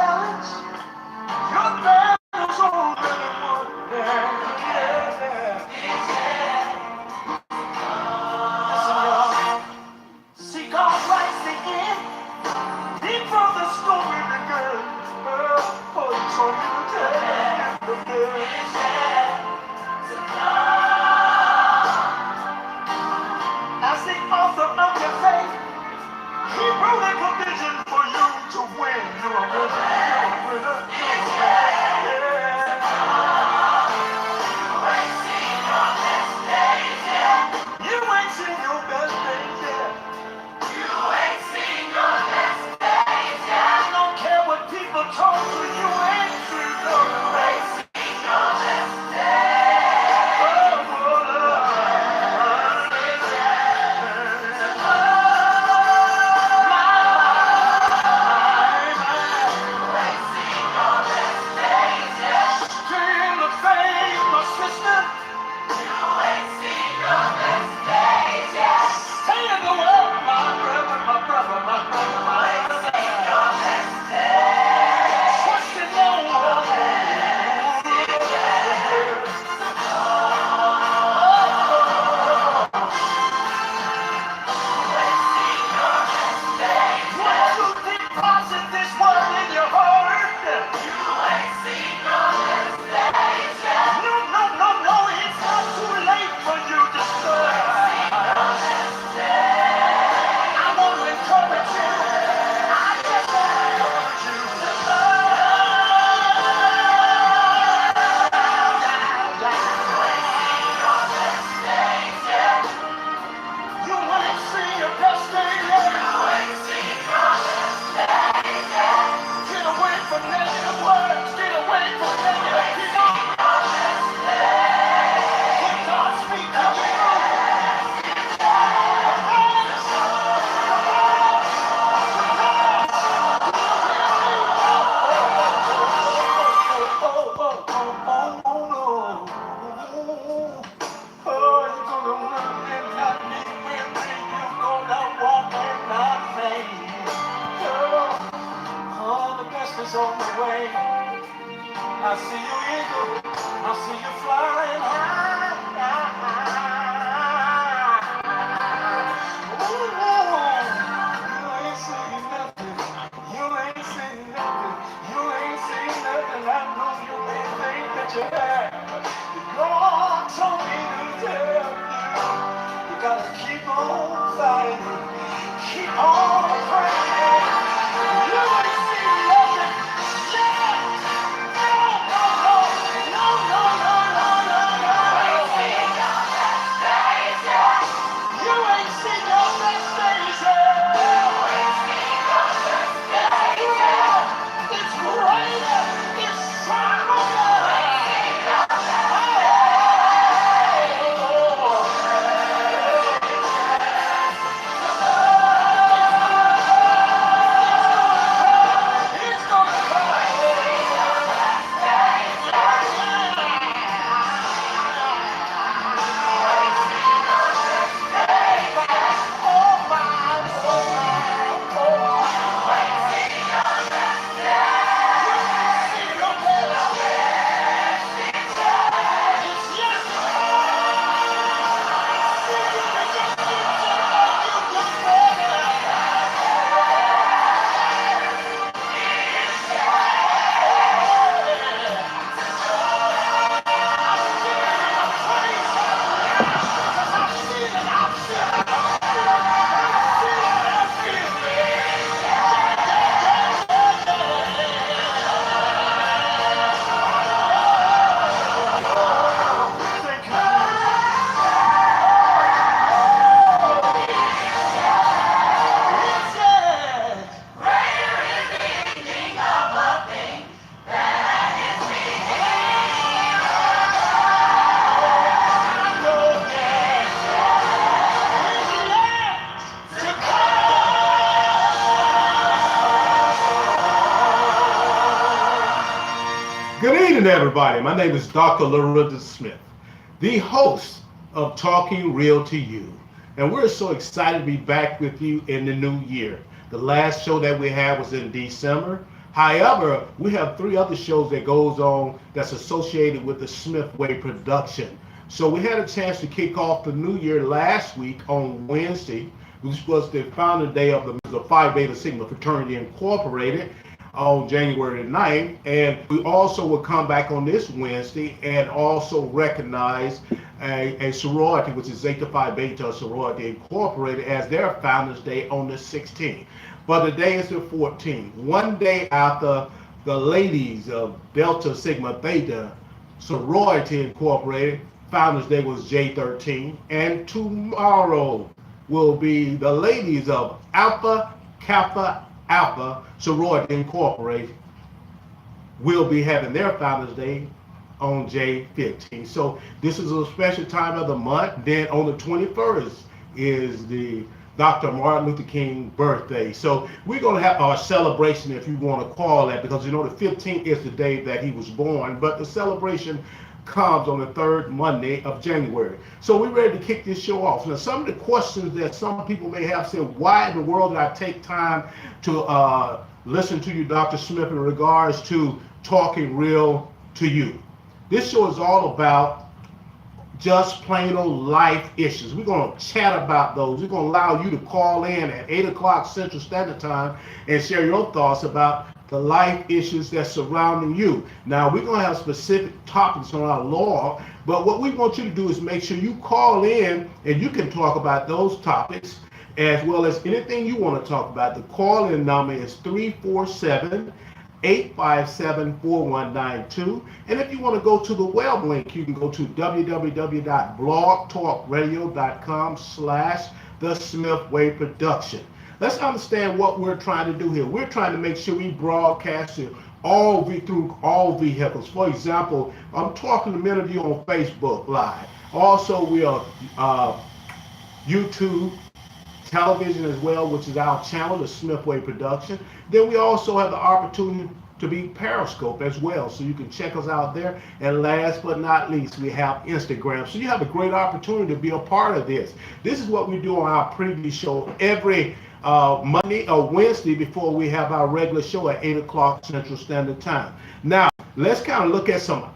challenge. Your battle's already won. Listen, y'all. See, God writes the end. He brought the story together. Oh, he told me to tell you. As the author of your faith, he wrote a provision for you to win. You're a winner. You're a winner. You're a winner. You ain't seen your best days yet. You ain't seen your best days yet. I don't care what people told you. You ain't seen your best days. On the way, I see you eagle, I see you flying high. Ooh, you ain't seen nothing, you ain't seen nothing, you ain't seen nothing. I know you may think that you have. God told me to tell you gotta keep on fighting, keep on praying. You ain't seen nothing. Good evening, everybody. My name is Dr. Lorinda Smith, the host of Talking Real to You. And we're so excited to be back with you in the new year. The last show that we had was in December. However, we have 3 other shows that goes on that's associated with the Smith Way production. So we had a chance to kick off the new year last week on Wednesday, which was the founder day of the Phi Beta Sigma Fraternity Incorporated on January 9th. And we also will come back on this Wednesday and also recognize a sorority, which is Zeta Phi Beta Sorority Incorporated, as their Founders Day on the 16th. But the day is the 14th, one day after the ladies of Delta Sigma Theta Sorority Incorporated Founders Day was J13, and tomorrow will be the ladies of Alpha Kappa Alpha Sorority Incorporated will be having their Founders Day on J15. So this is a special time of the month. Then on the 21st is the Dr. Martin Luther King birthday. So we're going to have our celebration, if you want to call that, because you know the 15th is the day that he was born, but the celebration comes on the 3rd Monday of January. So we're ready to kick this show off. Now, some of the questions that some people may have said, why in the world did I take time to listen to you, Dr. Smith, in regards to talking real to you? This show is all about just plain old life issues. We're going to chat about those. We're going to allow you to call in at 8 o'clock Central Standard Time and share your thoughts about the life issues that's surrounding you. Now, we're going to have specific topics on our law, but what we want you to do is make sure you call in and you can talk about those topics as well as anything you want to talk about. The call-in number is 347-857-4192. And if you want to go to the web link, you can go to www.blogtalkradio.com/The Smith Way Production. Let's understand what we're trying to do here. We're trying to make sure we broadcast it through all vehicles. For example, I'm talking to many of you on Facebook Live. Also, we are YouTube television as well, which is our channel, the Smith Way Production. Then we also have the opportunity to be Periscope as well, so you can check us out there. And last but not least, we have Instagram. So you have a great opportunity to be a part of this. This is what we do on our previous show every Monday or Wednesday before we have our regular show at 8 o'clock Central Standard Time. Now, let's kind of look at some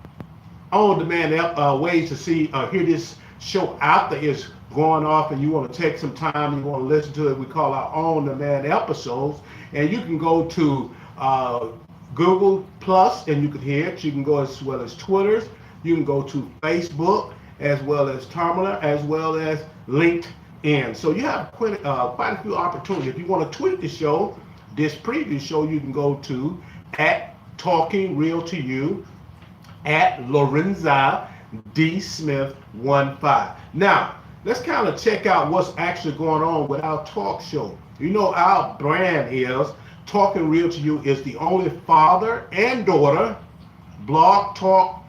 on-demand ways to hear this show after it's going off and you want to take some time, you want to listen to it. We call our on-demand episodes. And you can go to Google Plus and you can hear it. You can go as well as Twitter. You can go to Facebook as well as Tumblr as well as LinkedIn. So you have quite a few opportunities. If you want to tweet the show, this previous show, you can go to @TalkingRealToYou @Lorenza-D-Smith-15. Now, let's kind of check out what's actually going on with our talk show. You know, our brand is Talking Real to You is the only father and daughter blog talk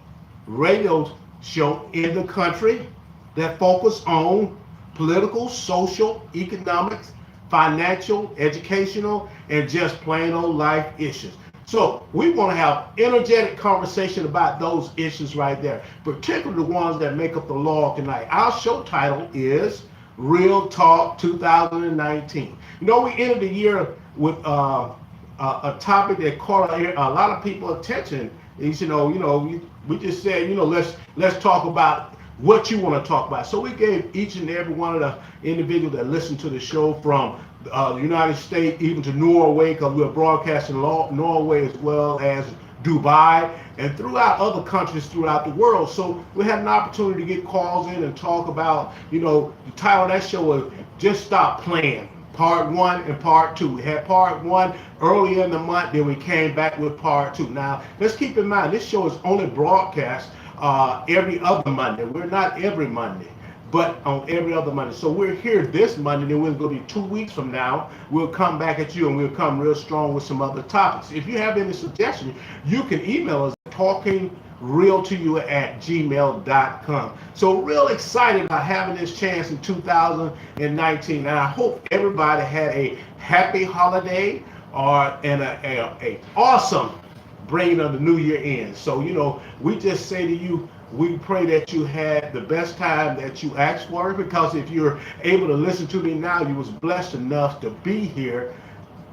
radio show in the country that focus on political, social, economics, financial, educational, and just plain old life issues. So we want to have energetic conversation about those issues right there, particularly the ones that make up the law tonight. Our show title is Real Talk 2019. You know, we ended the year with a topic that caught a lot of people's attention. Is, we just said, let's talk about what you want to talk about. So we gave each and every one of the individuals that listened to the show from the United States, even to Norway, because we're broadcasting Norway as well as Dubai, and throughout other countries throughout the world. So we had an opportunity to get calls in and talk about, the title of that show was Just Stop Playing, Part 1 and Part 2. We had Part 1 earlier in the month, then we came back with Part 2. Now, let's keep in mind, this show is only broadcast every other Monday. We're not every Monday, but on every other Monday. So we're here this Monday, then we're going to be 2 weeks from now. We'll come back at you and we'll come real strong with some other topics. If you have any suggestions, you can email us talkingrealtoyou@gmail.com. So real excited about having this chance in 2019. And I hope everybody had a happy holiday and a awesome bringing of the new year in. So, we just say to you, we pray that you had the best time that you asked for, because if you're able to listen to me now, you was blessed enough to be here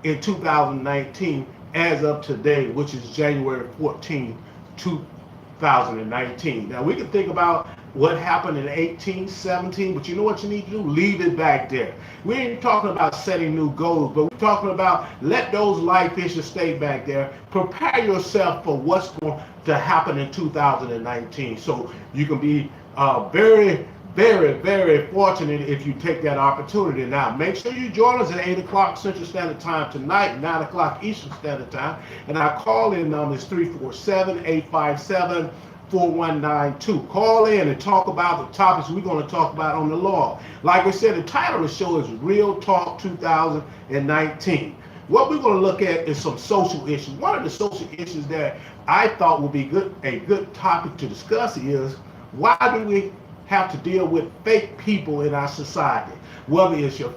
in 2019 as of today, which is January 14, 2019. Now we can think about what happened in 1817, but you know what you need to do? Leave it back there. We ain't talking about setting new goals, but we're talking about let those life issues stay back there. Prepare yourself for what's going to happen in 2019, so you can be very, very, very fortunate if you take that opportunity. Now, make sure you join us at 8 o'clock Central Standard Time tonight, 9 o'clock Eastern Standard Time. And our call-in number is 347-857-4192. Call in and talk about the topics we're going to talk about on the law. Like I said, the title of the show is Real Talk 2019. What we're going to look at is some social issues. One of the social issues that I thought would be a good topic to discuss is, why do we have to deal with fake people in our society? Whether it's your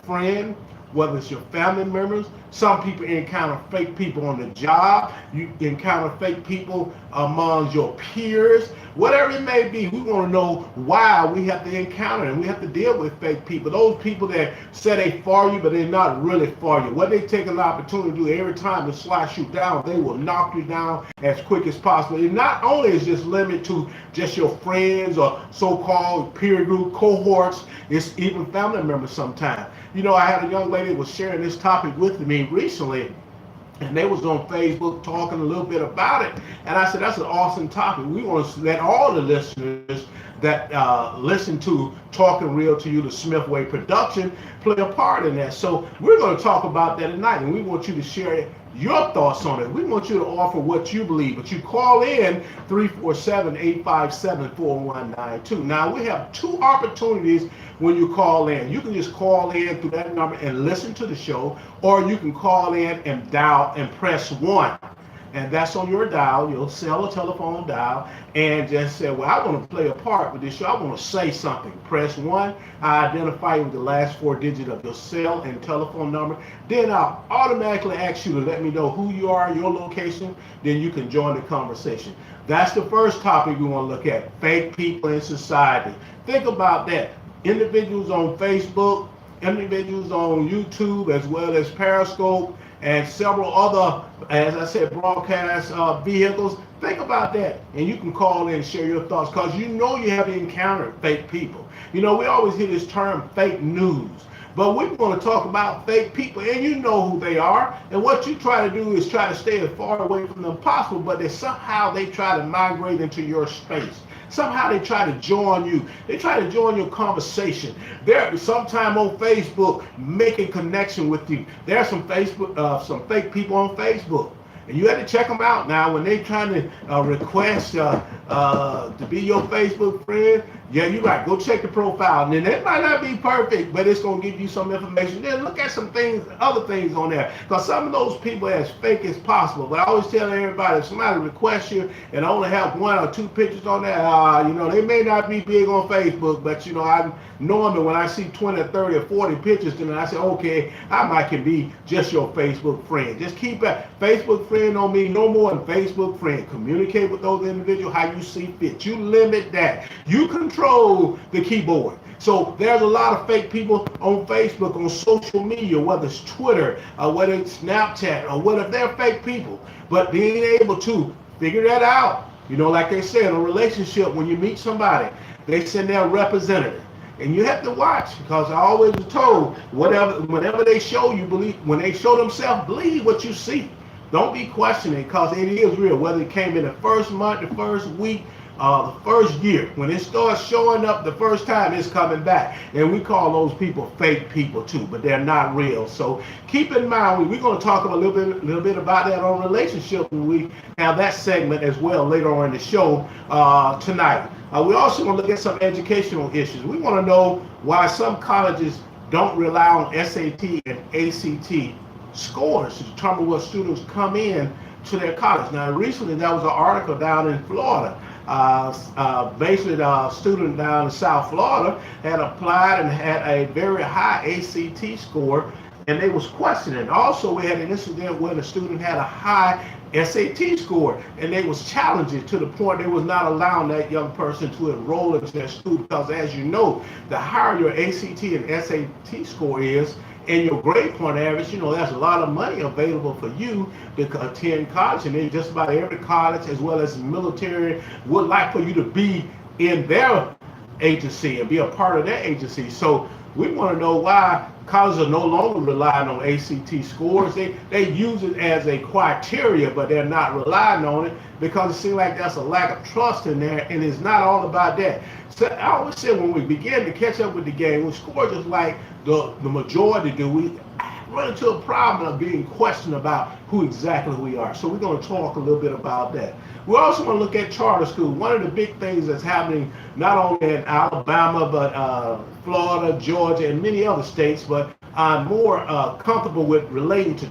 friend, whether it's your family members. Some people encounter fake people on the job. You encounter fake people among your peers. Whatever it may be, we want to know why we have to encounter and we have to deal with fake people. Those people that say they for you, but they're not really for you. What they take an opportunity to do every time to slice you down, they will knock you down as quick as possible. And not only is this limited to just your friends or so-called peer group cohorts, it's even family members sometimes. You know, I had a young lady that was sharing this topic with me recently, and they was on Facebook talking a little bit about it. And I said, that's an awesome topic. We want to let all the listeners that listen to Talking Real to You, the Smith Way production, play a part in that. So we're going to talk about that tonight, and we want you to share your thoughts on it. We want you to offer what you believe, but you call in 347-857-4192. Now, we have two opportunities when you call in. You can just call in through that number and listen to the show, or you can call in and dial and press 1. And that's on your dial, your cell or telephone dial, and just say, well, I want to play a part with this show. I want to say something. Press 1. I identify you with the last 4 digits of your cell and telephone number. Then I'll automatically ask you to let me know who you are, your location. Then you can join the conversation. That's the first topic we want to look at, fake people in society. Think about that. Individuals on Facebook, individuals on YouTube, as well as Periscope, and several other, as I said, broadcast vehicles. Think about that, and you can call in and share your thoughts, because you know you have encountered fake people. You know, we always hear this term fake news, but we're going to talk about fake people, and you know who they are. And what you try to do is try to stay as far away from them as possible, but somehow they try to migrate into your space. Somehow they try to join you. They try to join your conversation. They're sometime on Facebook making connection with you. There are some fake people on Facebook, and you have to check them out now when they trying to request to be your Facebook friend. Yeah, you're right. Go check the profile. And then it might not be perfect, but it's going to give you some information. Then look at some things, other things on there. Because some of those people are as fake as possible. But I always tell everybody, if somebody requests you and only have 1 or 2 pictures on there, you know, they may not be big on Facebook, but, you know, I normally when I see 20 or 30 or 40 pictures, then I say, okay, I might can be just your Facebook friend. Just keep it. Facebook friend on me, no more than Facebook friend. Communicate with those individuals how you see fit. You limit that. You control the keyboard. So there's a lot of fake people on Facebook, on social media, whether it's Twitter, whether it's Snapchat, or whether they're fake people. But being able to figure that out, you know, like they say in a relationship, when you meet somebody, they send their representative. And you have to watch, because I always was told, whenever they show you, believe, when they show themselves, believe what you see. Don't be questioning, because it is real, whether it came in the first month, the first week, the first year. When it starts showing up the first time, it's coming back. And we call those people fake people too, but they're not real. So keep in mind, we're going to talk a little bit about that on relationship when we have that segment as well later on in the show tonight. We also want to look at some educational issues. We want to know why some colleges don't rely on SAT and ACT scores to determine what students come in to their college. Now, recently there was an article down in Florida. Basically, a student down in South Florida had applied and had a very high ACT score, and they was questioning. Also, we had an incident where the student had a high SAT score, and they was challenging to the point they was not allowing that young person to enroll into their school, because as you know, the higher your ACT and SAT score is, and your grade point average, there's a lot of money available for you to attend college. And then just about every college, as well as military, would like for you to be in their agency and be a part of their agency. So we want to know why colleges are no longer relying on ACT scores. They use it as a criteria, but they're not relying on it because it seems like there's a lack of trust in there, and it's not all about that. So I always say when we begin to catch up with the game, we score just like the majority do. We run into a problem of being questioned about who exactly we are. So we're going to talk a little bit about that. We also want to look at charter school. One of the big things that's happening not only in Alabama, but Florida, Georgia, and many other states, but I'm more comfortable with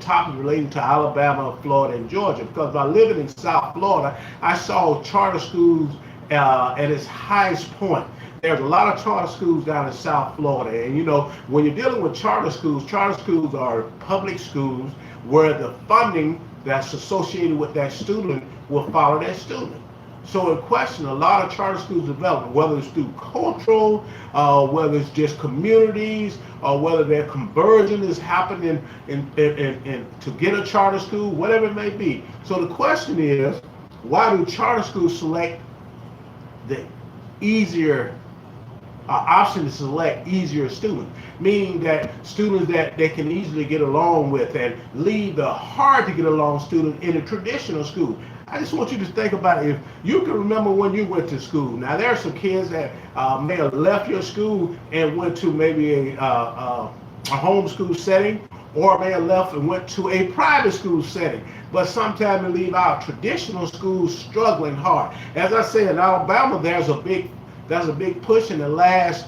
topics relating to Alabama, Florida, and Georgia, because by living in South Florida, I saw charter schools at its highest point. There's a lot of charter schools down in South Florida, and when you're dealing with charter schools are public schools where the funding that's associated with that student will follow that student. So in question, a lot of charter schools development, whether it's through cultural, whether it's just communities, or whether their conversion is happening in to get a charter school, whatever it may be. So the question is, why do charter schools select the easier option to select easier students, meaning that students that they can easily get along with, and leave the hard to get along student in a traditional school? I just want you to think about it. If you can remember when you went to school. Now there are some kids that may have left your school and went to maybe a homeschool setting, or may have left and went to a private school setting. But sometimes they leave out traditional schools struggling hard. As I said, in Alabama, there's a big push in the last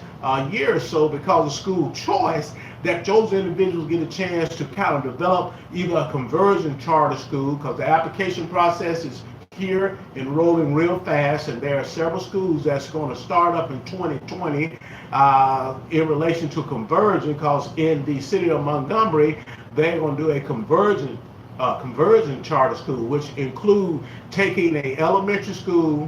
year or so because of school choice, that those individuals get a chance to kind of develop either a conversion charter school, because the application process is here enrolling real fast, and there are several schools that's going to start up in 2020 in relation to conversion, because in the city of Montgomery, they're going to do a conversion charter school, which include taking a elementary school,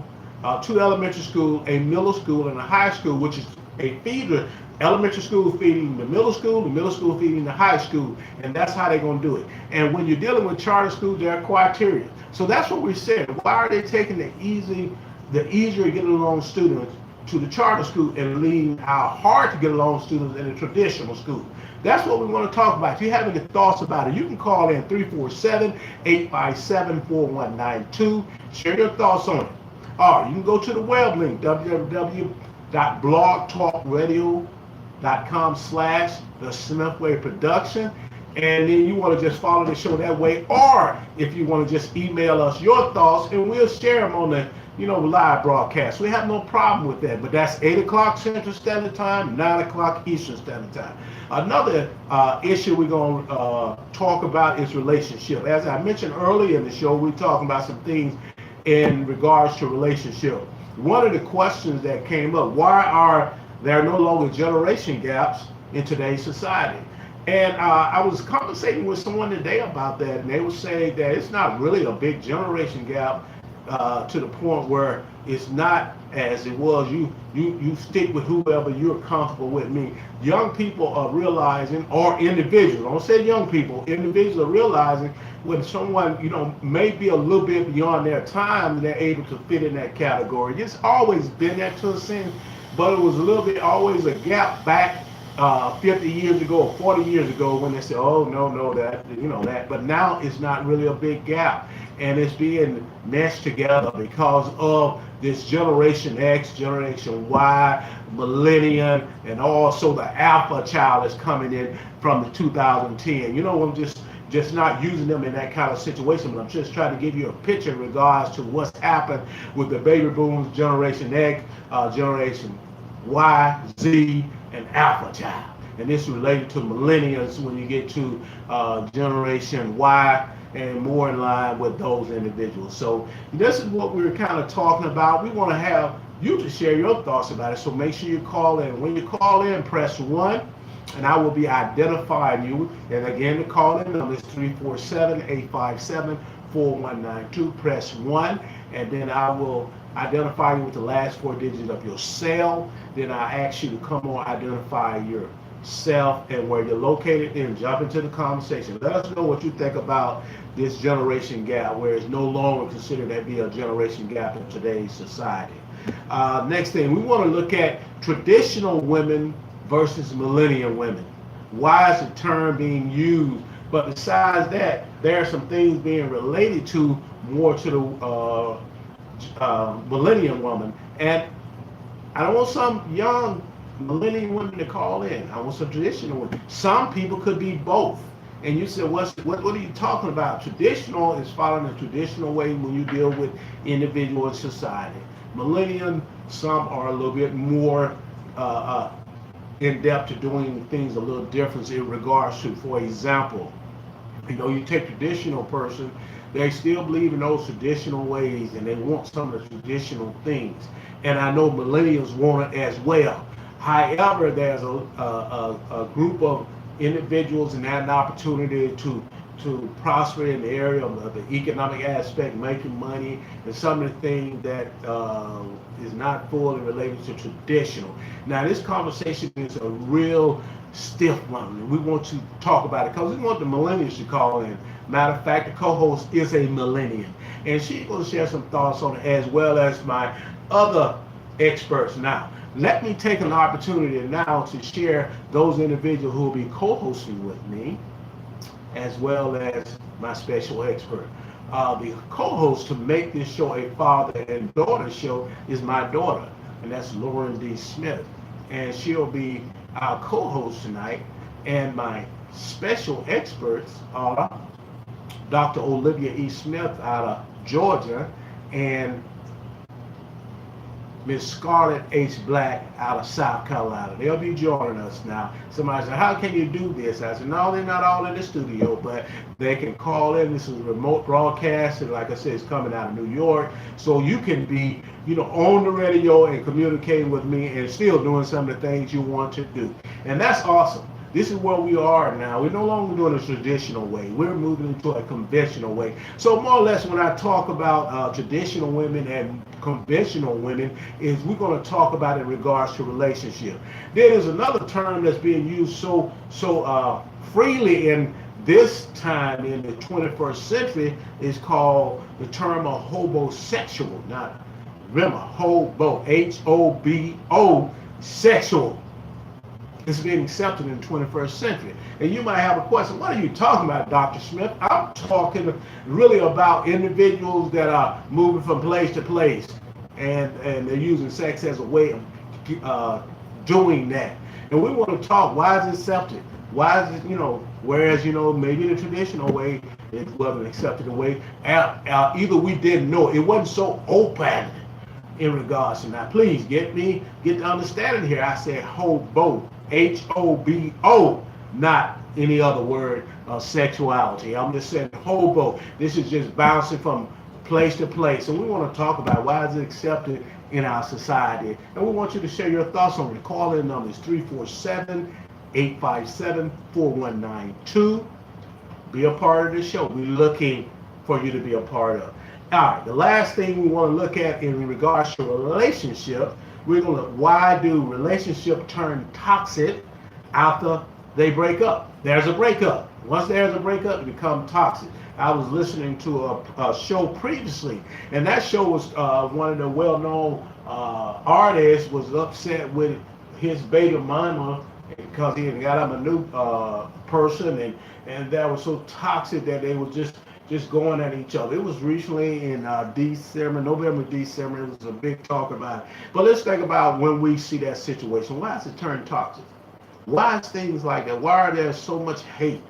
two elementary school, a middle school, and a high school, which is a feeder. Elementary school feeding the middle school feeding the high school, and that's how they're going to do it. And when you're dealing with charter schools, there are criteria. So that's what we said. Why are they taking the easier to get along students to the charter school and leaving our hard to get along students in the traditional school? That's what we want to talk about. If you have any thoughts about it, you can call in 347-857-4192. Share your thoughts on it. Or you can go to the web link, www.blogtalkradio.com/The Smith Way Production, and then you want to just follow the show that way. Or if you want to just email us your thoughts, and we'll share them on the live broadcast. We have no problem with that. But that's 8 o'clock Central Standard Time, 9 o'clock Eastern Standard Time. Another issue we're going to talk about is relationship. As I mentioned earlier in the show, we're talking about some things in regards to relationship. One of the questions that came up, why are there no longer generation gaps in today's society? And I was conversating with someone today about that, and they were saying that it's not really a big generation gap to the point where it's not as it was. You stick with whoever you're comfortable with. Young people are realizing, or individuals, I don't say young people, individuals are realizing when someone may be a little bit beyond their time, they're able to fit in that category. It's always been that to a sense, but it was a little bit always a gap back 50 years ago or 40 years ago when they said, oh, no, that. But now it's not really a big gap. And it's being meshed together because of this Generation X, Generation Y, Millennium, and also the Alpha child is coming in from the 2010. I'm just not using them in that kind of situation, but I'm just trying to give you a picture in regards to what's happened with the baby boomers, Generation X, Generation Y, Z, and Alpha child. And this is related to millennials when you get to Generation Y, and more in line with those individuals. So this is what we're kind of talking about. We want to have you to share your thoughts about it. So make sure you call in. When you call in, press 1, and I will be identifying you. And again, the call-in number is 347-857-4192. Press 1, and then I will identify you with the last 4 digits of your cell. Then I ask you to come on, identify self, and where you're located, and jump into the conversation. Let us know what you think about this generation gap, where it's no longer considered to be a generation gap in today's society. Next thing, we want to look at traditional women versus millennium women. Why is the term being used? But besides that, there are some things being related to more to the millennium woman. And I don't want some young millennium women to call in. I want some traditional women. Some people could be both. And you said, what are you talking about? Traditional is following the traditional way when you deal with individual in society. Millennium, some are a little bit more in depth to doing things a little different in regards to, for example, you take traditional person, they still believe in those traditional ways and they want some of the traditional things. And I know millennials want it as well. However, there's a group of individuals and had an opportunity to prosper in the area of the economic aspect, making money, and some of the things that is not fully related to traditional. Now, this conversation is a real stiff one, and we want to talk about it because we want the millennials to call in. Matter of fact, the co-host is a millennial, and she's going to share some thoughts on it as well as my other experts. Now, let me take an opportunity now to share those individuals who will be co-hosting with me, as well as my special expert. The co-host to make this show a father and daughter show is my daughter, and that's Lauren D. Smith. And she'll be our co-host tonight. And my special experts are Dr. Olivia E. Smith out of Georgia and Miss Scarlett H. Black out of South Carolina. They'll be joining us now. Somebody said, how can you do this? I said, no, they're not all in the studio, but they can call in. This is a remote broadcast, and like I said, it's coming out of New York. So you can be, on the radio and communicating with me and still doing some of the things you want to do. And that's awesome. This is where we are now. We're no longer doing a traditional way. We're moving into a conventional way. So more or less when I talk about traditional women and conventional women, is we're going to talk about in regards to relationship. There is another term that's being used so freely in this time in the 21st century is called the term of hobosexual. Now, remember, hobo, H-O-B-O, sexual. It's being accepted in the 21st century. And you might have a question, what are you talking about, Dr. Smith? I'm talking really about individuals that are moving from place to place, and they're using sex as a way of doing that. And we want to talk, why is it accepted? Why is it, whereas, maybe the traditional way, it wasn't accepted the way, either we didn't know, it wasn't so open in regards to that. Please get the understanding here. I said hobo, H-O-B-O, not any other word of sexuality. I'm just saying hobo. This is just bouncing from place to place. And we want to talk about why is it accepted in our society. And we want you to share your thoughts on it. Call-in number is 347-857-4192. Be a part of the show. We're looking for you to be a part of. All right, the last thing we want to look at in regards to relationship, we're going to look, why do relationships turn toxic after they break up? There's a breakup. Once there's a breakup, it becomes toxic. I was listening to a show previously, and that show was one of the well-known artists was upset with his baby mama because he had got him a new person, and that was so toxic that they were just going at each other. It was recently in November, December. It was a big talk about it. But let's think about when we see that situation. Why is it turned toxic? Why is things like that? Why are there so much hate,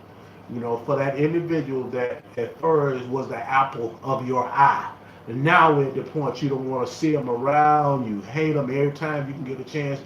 for that individual that at first was the apple of your eye? And now we're at the point you don't want to see them around. You hate them every time you can get a chance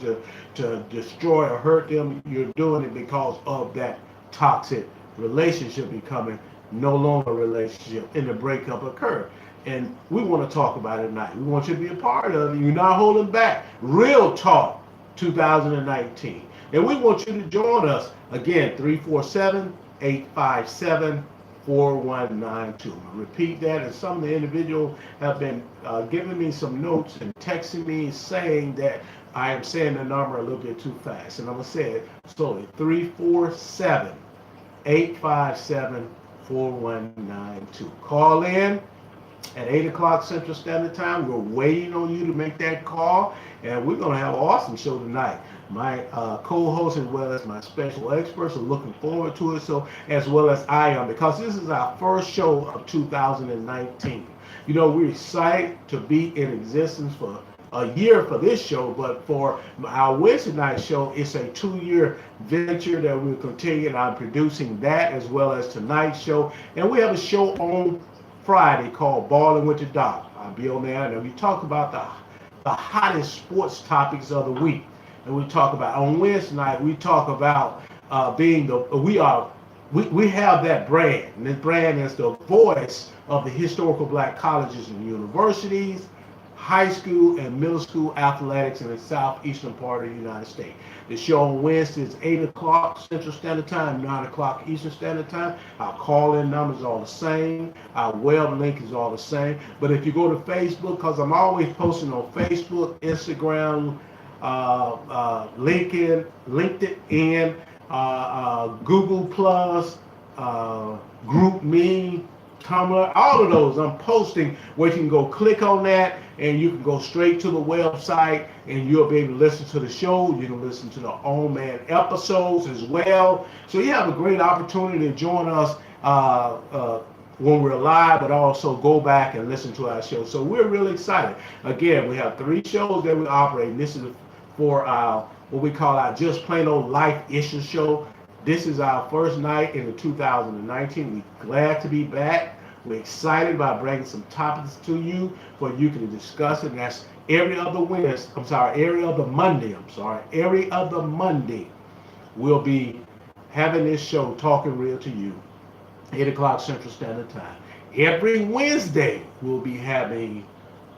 to destroy or hurt them. You're doing it because of that toxic relationship becoming no longer a relationship, and the breakup occurred. And we want to talk about it tonight. We want you to be a part of it. You're not holding back. Real Talk 2019. And we want you to join us. Again, 347-857-4192. Repeat that. And some of the individuals have been giving me some notes and texting me saying that I am saying the number a little bit too fast, and I'm going to say it slowly. 347 857 4192. Call in at 8 o'clock Central Standard Time. We're waiting on you to make that call, and we're going to have an awesome show tonight. My co-host as well as my special experts are looking forward to it, so as well as I am, because this is our first show of 2019. You know, we're excited to be in existence for a year for this show, but for our Wednesday night show, it's a 2-year venture that we'll continue, and I'm producing that as well as tonight's show. And we have a show on Friday called Balling with the Doc. I'll be on there, and we talk about the hottest sports topics of the week. And we talk about, on Wednesday night, we talk about we have that brand, and this brand is the voice of the historical black colleges and universities, high school and middle school athletics in the southeastern part of the United States. The show on Wednesday is 8 o'clock Central Standard Time, 9 o'clock Eastern Standard Time. Our call-in number is all the same. Our web link is all the same. But if you go to Facebook, because I'm always posting on Facebook, Instagram, LinkedIn, Google Plus, GroupMe, Tumblr, all of those I'm posting where you can go click on that and you can go straight to the website and you'll be able to listen to the show. You can listen to the on-man episodes as well. So you have a great opportunity to join us when we're live, but also go back and listen to our show. So we're really excited. Again, we have 3 shows that we operate, and this is for our what we call our Just Plain Old Life Issue Show. This is our first night in the 2019. We're glad to be back. We're excited about bringing some topics to you for you to discuss it. And that's every other Monday. Every other Monday, we'll be having this show, Talking Real to You, 8 o'clock Central Standard Time. Every Wednesday, we'll be having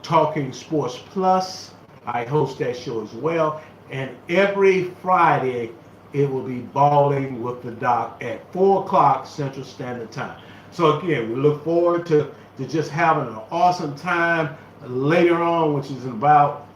Talking Sports Plus. I host that show as well. And every Friday, it will be Balling with the Doc at 4 o'clock Central Standard Time. So again, we look forward to just having an awesome time later on, which is in about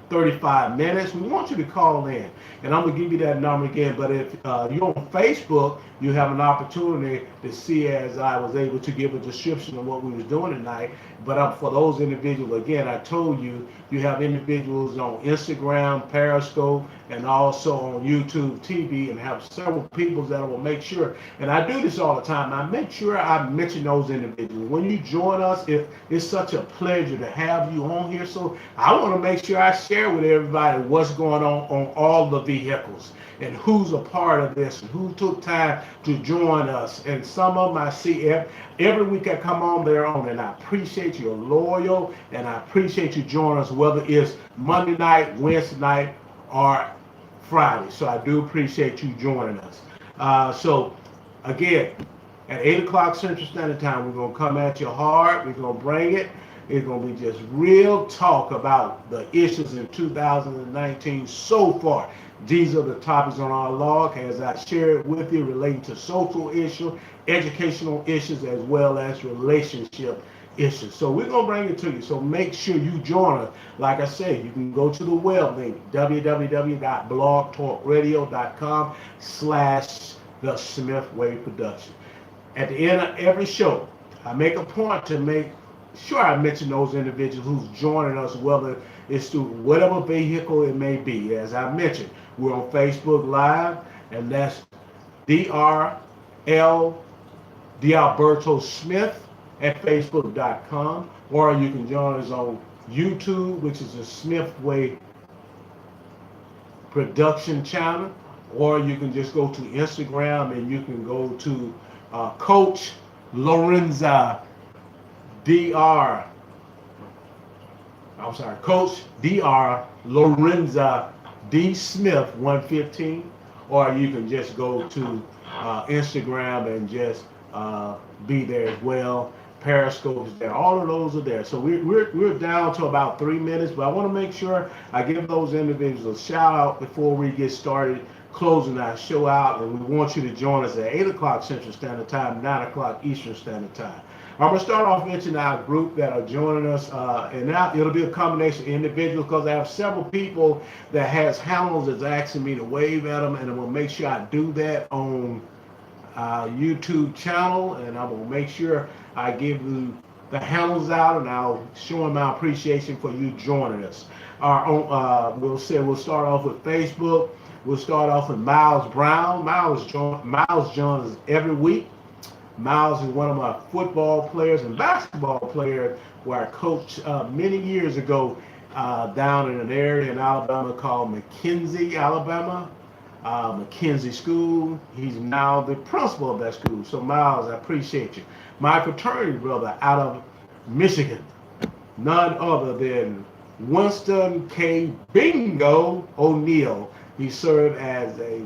35 minutes. We want you to call in, and I'm going to give you that number again. But if you're on Facebook, you have an opportunity to see, as I was able to give a description of what we was doing tonight. But for those individuals, again, I told you, you have individuals on Instagram, Periscope, and also on YouTube TV, and have several people that will make sure, and I do this all the time, I make sure I mention those individuals. When you join us, it's such a pleasure to have you on here. So I want to make sure I share with everybody what's going on all the vehicles, and who's a part of this, and who took time to join us. And some of them I see every week I come on there on, and I appreciate you're loyal, and I appreciate you joining us, whether it's Monday night, Wednesday night, or Friday. So I do appreciate you joining us. So again, at 8 o'clock Central Standard Time, we're going to come at you hard. We're going to bring it. It's going to be just real talk about the issues in 2019 so far. These are the topics on our log, as I shared with you, relating to social issues, educational issues, as well as relationship issues. So we're going to bring it to you. So make sure you join us. Like I said, you can go to the web link, www.blogtalkradio.com/The Smith Way Production. At the end of every show, I make a point to make sure I mention those individuals who's joining us, whether it's through whatever vehicle it may be. As I mentioned, we're on Facebook Live, and that's D'Alberto Smith at Facebook.com, or you can join us on YouTube, which is the Smith Way Production channel, or you can just go to Instagram and you can go to Coach Lorenza Coach Dr. Lorenza D. Smith 115, or you can just go to Instagram and just be there as well. Periscope is there. All of those are there. So we're down to about 3 minutes, but I want to make sure I give those individuals a shout out before we get started closing our show out, and we want you to join us at 8 o'clock Central Standard Time, 9 o'clock Eastern Standard Time. I'm gonna start off mentioning our group that are joining us, and now it'll be a combination of individuals because I have several people that has handles that's asking me to wave at them, and I'm gonna make sure I do that on YouTube channel, and I'm gonna make sure I give you the handles out, and I'll show them my appreciation for you joining us. We'll start off with Facebook. We'll start off with Miles Brown. Miles joins us every week. Miles is one of my football players and basketball players where I coached many years ago down in an area in Alabama called McKenzie, Alabama. McKenzie School. He's now the principal of that school. So Miles, I appreciate you. My fraternity brother out of Michigan, none other than Winston K. Bingo O'Neill. He served as a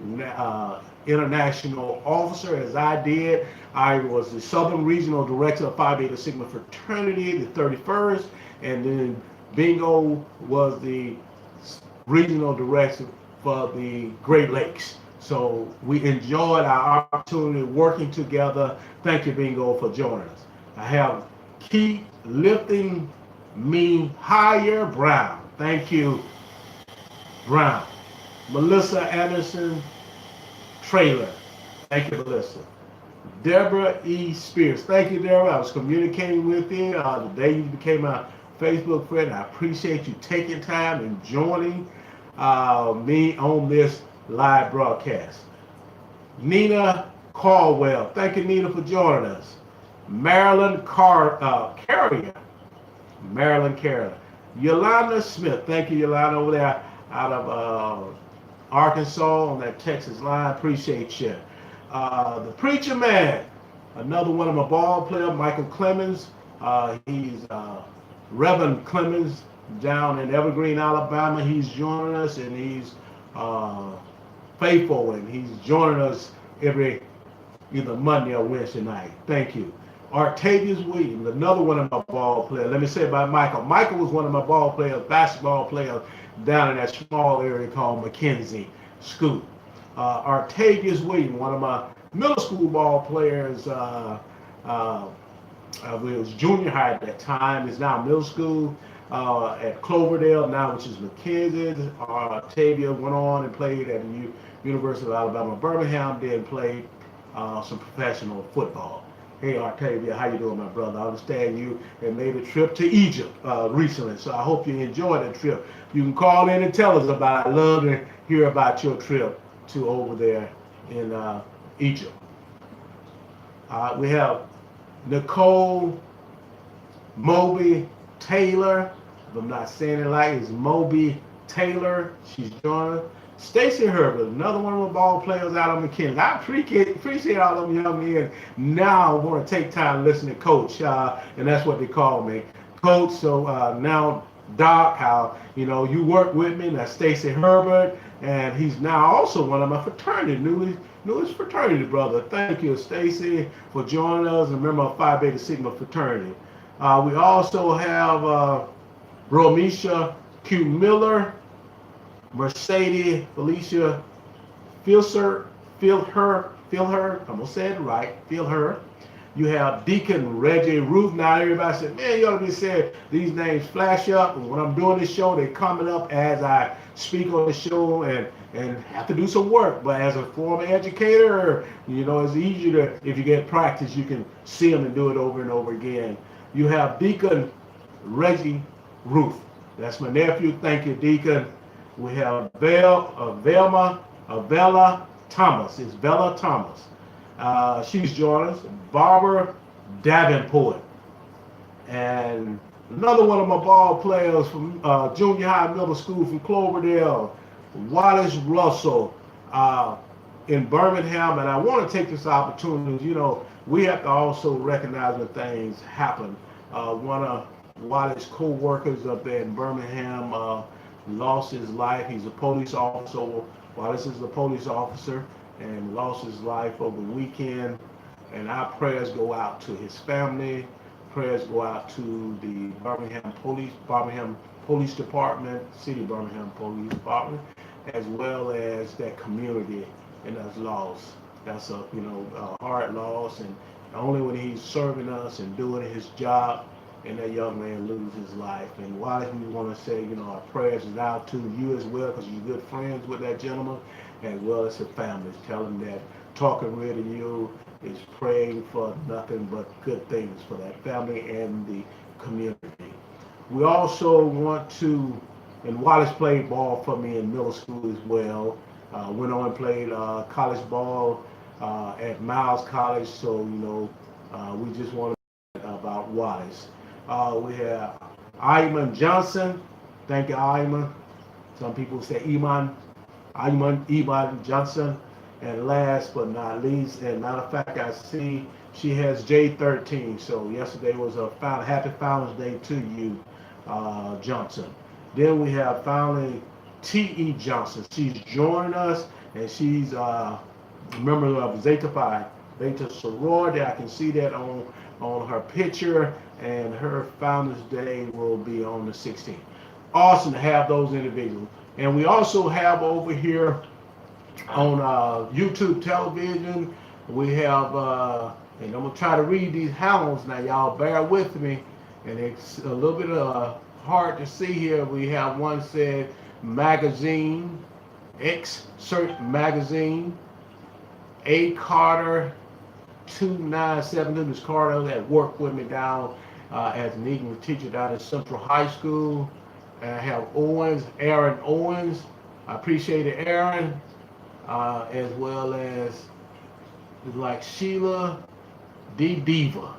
international officer, as I did. I was the Southern Regional Director of Phi Beta Sigma Fraternity, the 31st, and then Bingo was the Regional Director for the Great Lakes. So we enjoyed our opportunity working together. Thank you, Bingo, for joining us. I have Keep Lifting Me Higher Brown. Thank you, Brown. Melissa Anderson Trailer. Thank you, Melissa. Deborah E. Spears. Thank you, Deborah. I was communicating with you the day you became my Facebook friend. I appreciate you taking time and joining me on this live broadcast. Nina Caldwell. Thank you, Nina, for joining us. Marilyn Carrier. Marilyn Carrier. Yolanda Smith. Thank you, Yolanda, over there out of Arkansas on that Texas line. Appreciate you. The Preacher Man, another one of my ball players, Michael Clemens. He's Reverend Clemens down in Evergreen, Alabama. He's joining us, and he's faithful, and he's joining us every either Monday or Wednesday night. Thank you. Artavius Williams, another one of my ball players. Let me say about Michael. Michael was one of my ball players, basketball players down in that small area called McKenzie School. Artavius Williams, one of my middle school ball players, it was junior high at that time, is now middle school at Cloverdale now, which is McKenzie. Artavius went on and played at the University of Alabama, Birmingham, then played some professional football. Hey, Artavia, how you doing, my brother? I understand you had made a trip to Egypt recently, so I hope you enjoyed that trip. You can call in and tell us about it. I'd love to hear about your trip to over there in Egypt. We have Nicole Moby Taylor. If I'm not saying it right, it's Moby Taylor. She's joining us. Stacy Herbert, another one of the ball players out of McKinney. I appreciate all of them young men. Now I want to take time to listen to Coach, and that's what they call me, Coach. So now Doc, how you work with me. That's Stacy Herbert, and he's now also one of my fraternity, newest fraternity brother. Thank you, Stacy, for joining us. And remember, Phi Beta Sigma fraternity. We also have Romisha Q. Miller, Mercedes Felicia Filher, I'm gonna say it right, Filher. You have Deacon Reggie Ruth. Now everybody said, man, you ought to be saying these names flash up. And when I'm doing this show, they're coming up as I speak on the show and have to do some work. But as a former educator, it's easier to, if you get practice, you can see them and do it over and over again. You have Deacon Reggie Ruth. That's my nephew. Thank you, Deacon. We have Vela Thomas. It's Vela Thomas. She's joined us. Barbara Davenport. And another one of my ball players from junior high, middle school from Cloverdale, Wallace Russell in Birmingham. And I want to take this opportunity, we have to also recognize when things happen. One of Wallace's co-workers up there in Birmingham lost his life. He's a police officer. Wallace is a police officer and lost his life over the weekend. And our prayers go out to his family. Prayers go out to the Birmingham Police Department, City Birmingham Police Department, as well as that community and that's loss. That's a hard loss, and Only when he's serving us and doing his job and that young man lose his life. And why we want to say, our prayers is out to you as well, because you're good friends with that gentleman, as well as his family. Tell him that talking real to you is praying for nothing but good things for that family and the community. We also want to, and Wallace played ball for me in middle school as well. Went on and played college ball at Miles College. So, we just want to about Wallace. We have Iman Johnson. Thank you, Iman. Some people say Iman Johnson. And last but not least, and matter of fact, I see she has J13. So yesterday was a happy Founders Day to you, Johnson. Then we have finally T.E. Johnson. She's joined us, and she's a member of Zeta Phi Beta sorority. I can see that on her picture, and her Founders Day will be on the 16th. Awesome to have those individuals. And we also have over here on YouTube television, we have, and I'm going to try to read these hounds now, y'all bear with me, and it's a little bit hard to see here. We have one said magazine, Excerpt Magazine, A. Carter 2972. This Carter that worked with me down as an English teacher down at Central High School. And I have Aaron Owens. I appreciate it, Aaron. As well as like Sheila D. Diva.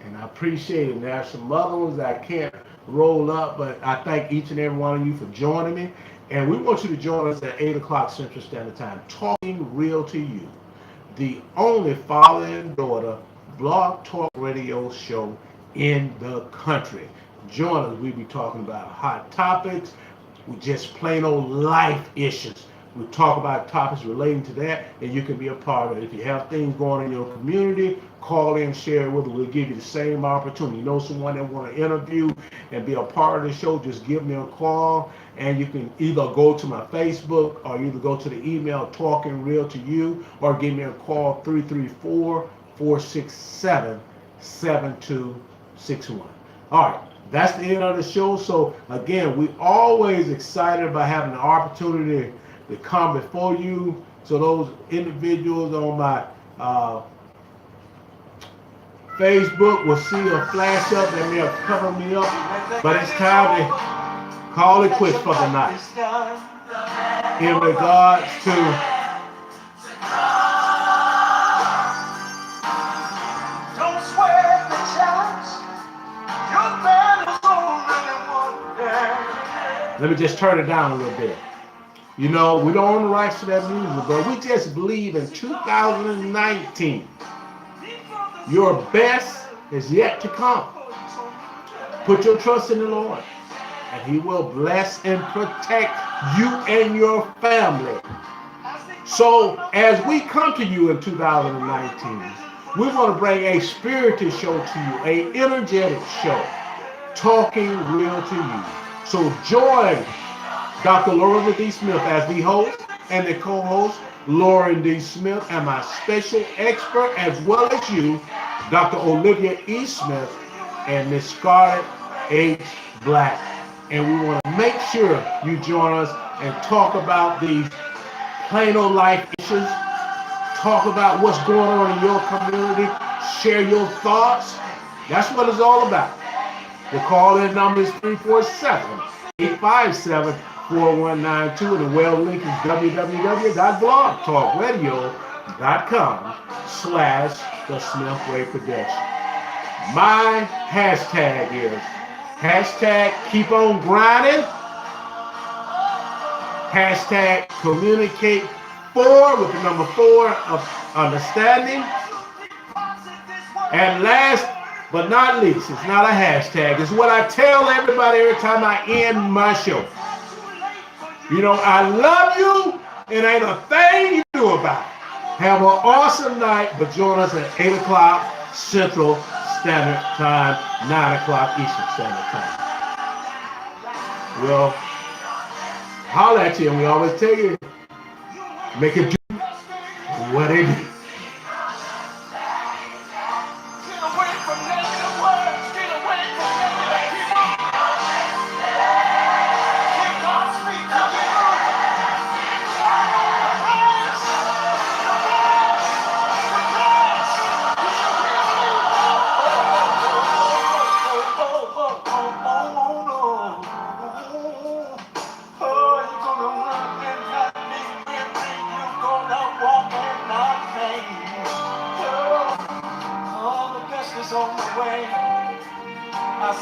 And I appreciate it. There's some other ones that I can't roll up, but I thank each and every one of you for joining me. And we want you to join us at 8 o'clock Central Standard Time, Talking Real to You, the only father and daughter blog talk radio show in the country. Join us. We'll be talking about hot topics, just plain old life issues. We talk about topics relating to that, and you can be a part of it. If you have things going on in your community, call in, share it with us. We'll give you the same opportunity. You know someone that want to interview and be a part of the show, just give me a call, and you can either go to my Facebook or either go to the email Talking Real to You, or give me a call 334-467-7261. All right, that's the end of the show. So again, we always excited about having the opportunity to come before you. So those individuals on my Facebook will see a flash up and they'll cover me up. But it's time to call it quits for the night. In regards to don't sweat the challenge. Your battle's already won. let me just turn it down a little bit. We don't own the rights to that music, but we just believe in 2019. Your best is yet to come. Put your trust in the Lord, and He will bless and protect you and your family. So as we come to you in 2019, we want to bring a spirited show to you, an energetic show, talking real to you. So join Dr. Lauren D. Smith as the host, and the co-host, Lauren D. Smith, and my special expert, as well as you, Dr. Olivia E. Smith, and Miss Scarlett H. Black. And we want to make sure you join us and talk about these plain old life issues, talk about what's going on in your community, share your thoughts. That's what it's all about. The call-in number is 347-857-4192, and the web link is www.blogtalkradio.com/The Smith Way Production. My hashtag is #keep on grinding, #communicate 4 with the number 4 of understanding, and last but not least, it's not a hashtag, it's what I tell everybody every time I end my show. I love you, and ain't a thing you do about it. Have an awesome night, but join us at 8 o'clock Central Standard Time, 9 o'clock Eastern Standard Time. We'll holler at you, and we always tell you, make it do what it do.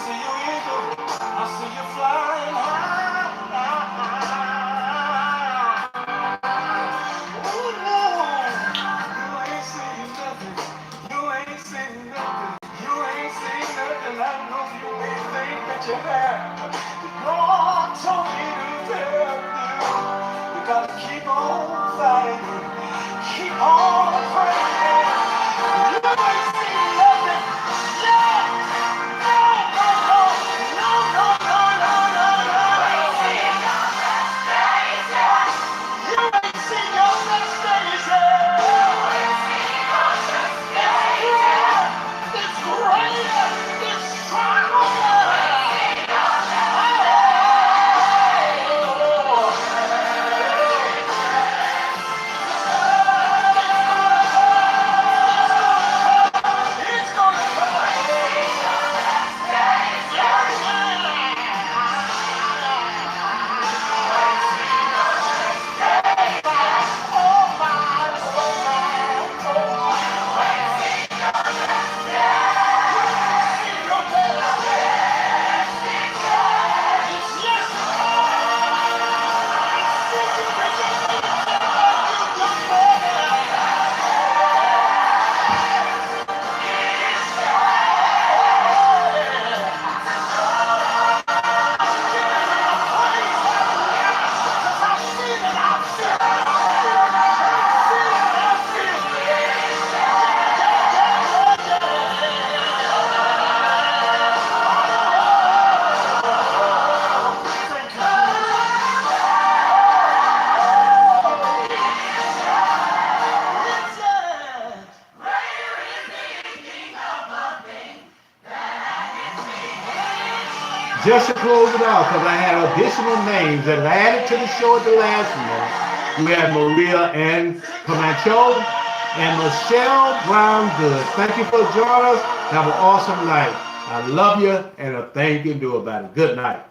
see you eagle. I see you flying high. Ooh, you ain't seen nothing. You ain't seen nothing. You ain't seen nothing. I know you ain't think that you have. God told me to tell you. You gotta keep on fighting. Keep on praying. You ain't seen nothing. Yeah. No, no, no. No, no, no, no, no, no. You ain't seen your next days yet. It's greater. It's stronger. It's gonna Just to close it out, because I had additional names that I added to the show at the last minute. We had Maria Ann Camacho and Michelle Brown Good. Thank you for joining us. Have an awesome night. I love you, and a thing you can do about it. Good night.